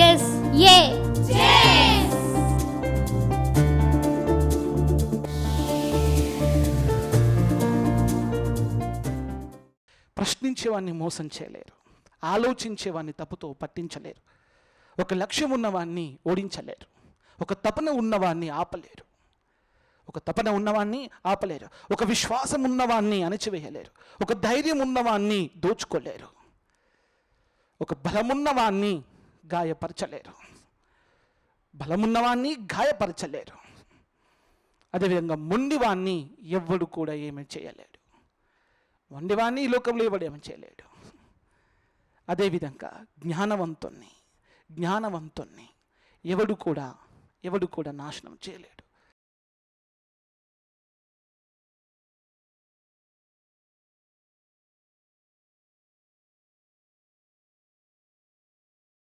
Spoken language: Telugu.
ఎస్ ఏ ప్రశ్నించేవాడిని మోసం చేయలేరు, ఆలోచించేవాడిని తప్పుతో పట్టించలేరు, ఒక లక్ష్యం ఉన్నవాడిని ఓడించలేరు, ఒక తపన ఉన్నవాడిని ఆపలేరు, ఒక విశ్వాసం ఉన్నవాడిని అణచివేయలేరు, ఒక ధైర్యం ఉన్నవాడిని దోచుకోలేరు, ఒక బలమున్నవాడిని గాయపరచలేరు, అదేవిధంగా మొండివాణ్ణి ఎవ్వడు కూడా ఏమీ చేయలేడు. మొండివాణ్ణి ఈ లోకంలో ఎవడు ఏమీ చేయలేడు. అదేవిధంగా జ్ఞానవంతుణ్ణి ఎవడు కూడా నాశనం చేయలేడు.